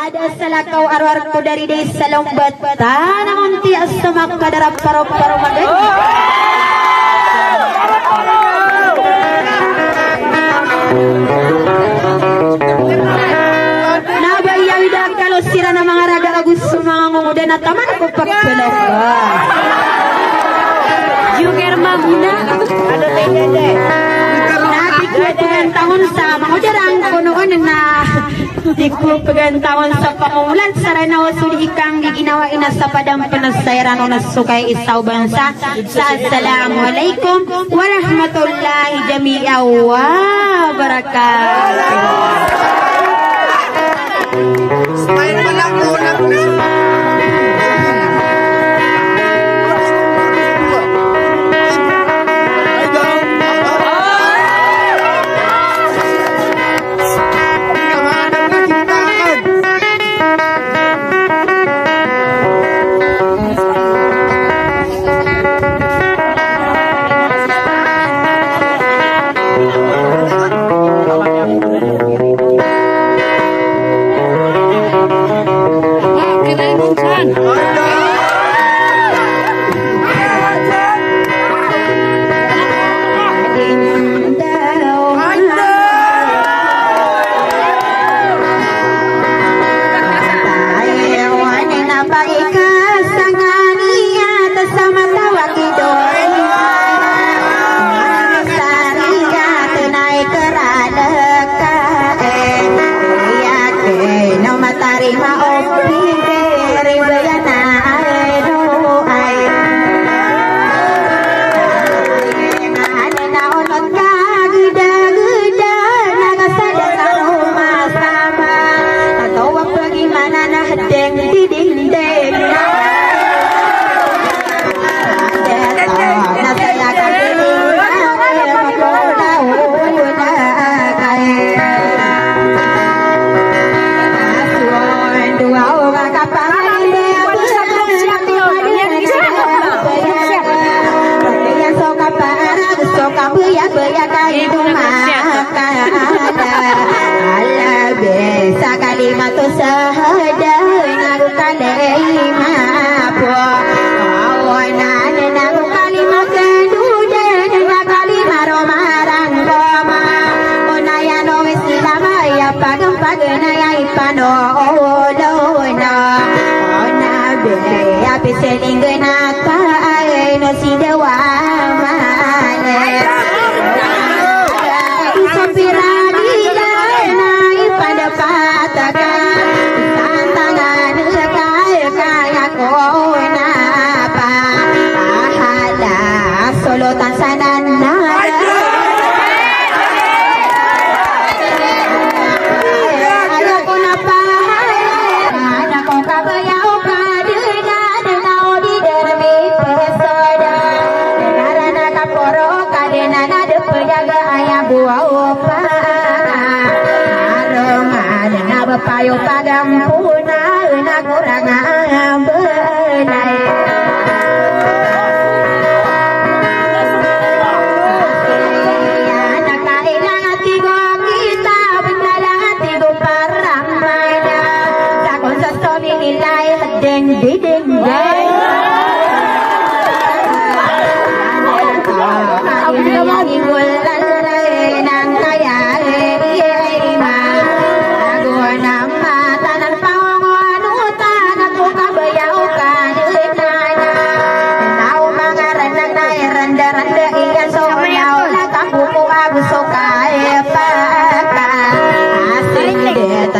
Ada salakaw arwarko dari desa Lombat namun tias semak kadarap paru-paru magad. Nabayawida kalau sira na mga raga agus sumangunguda na taman ko pagkalaga. Juger maguna. Ano tayo Natikwetugan tahun sa mga jarang ko noon na tikwetugan tahun sa pangungulan sa ranawa suli ikang giginawa ina sa padang panasayran o nasukay isaw bansa. Assalamualaikum warahmatullahi jami'a wa barakatuh. Smile pa lang po lang na. Payo pagampuna na kurang belai. Anak kailang tigo kita bendalang tigo parang mana. Sakon sa story nilai hadeng dideng day. Anak igulan nang kaya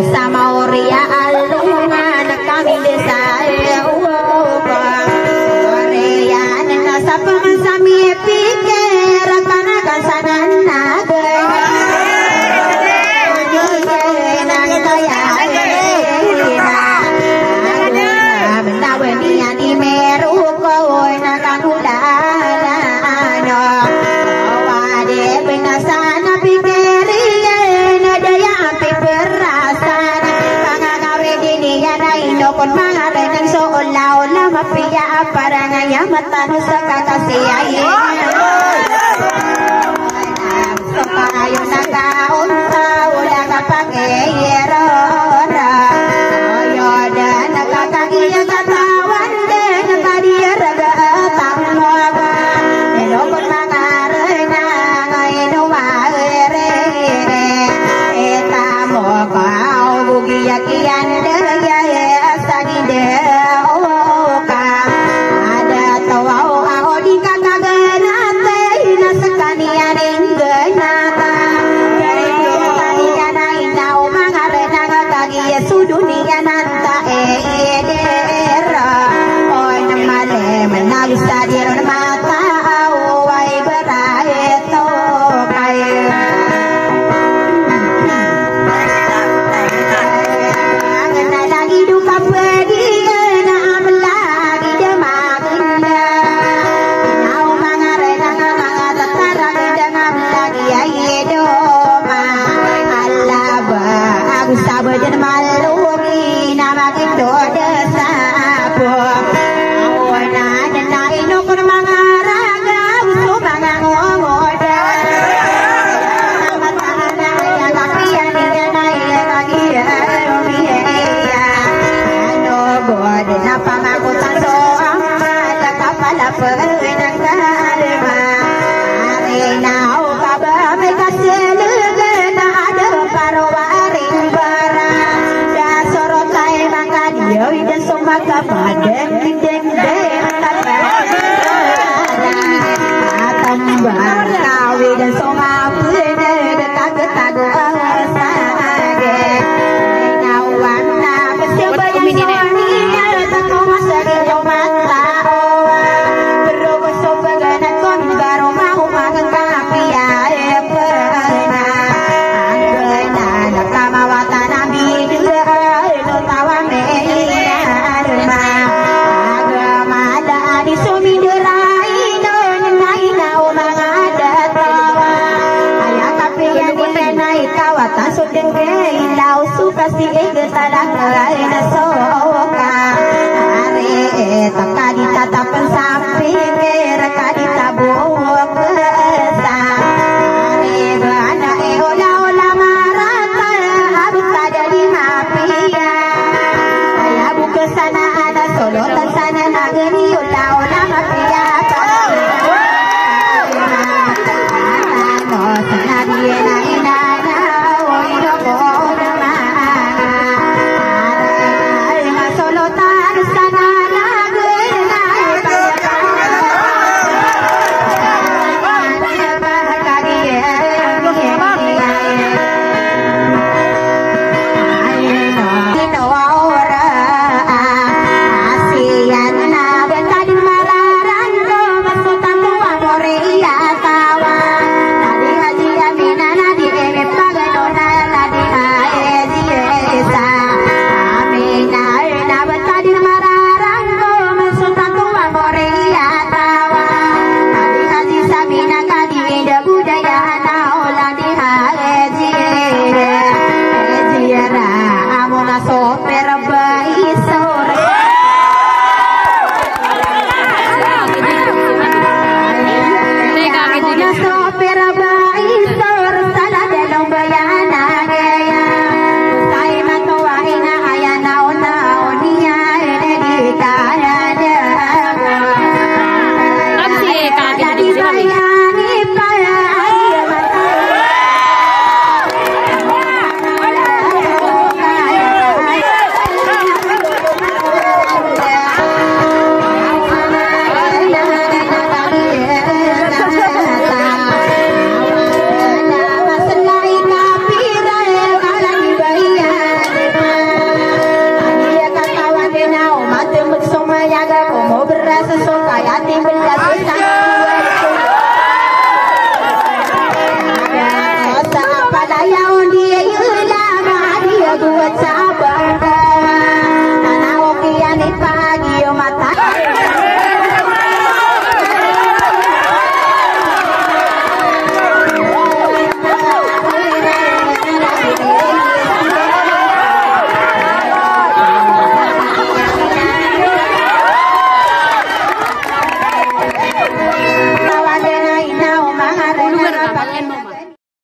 sama Oria alungan kami desa Oria nena sapa masami pikir kanakan sanan naga kon mangalan seolah-olah mafia parang ayamatan sa kakasiyayin so kayo nakaunta wala ka pangayero kalian daya sagi deoka ada tawau di kakak genate ina sekalian genata dari kalian ina mangarena kagi sudunia nanta edera oi namale menabisa dirun mata awai beraeto kaya Sabajan malungi nama kendo desa pun awana dana inokun mangaraga usu mangangomoda matana ya kapian ya naya lagi ya ano bod napa makutan soang ada kapala penang karma arena ukaba meka selugena ada parawa dan somak kapaden deng tambah kawi dan somak pune detak sage nawan na kesebayang soninya teko masari mata berubah sobagan kon baru mau makan kapia pernah anggena nakama watan ambi no tawame pasti egetalang na soka are takadi tatapan samping rakadi tabuok sa are bana ola marata habis ada di mafia saya buka sana ada solo tan sana nagani ola mafia no sana dia na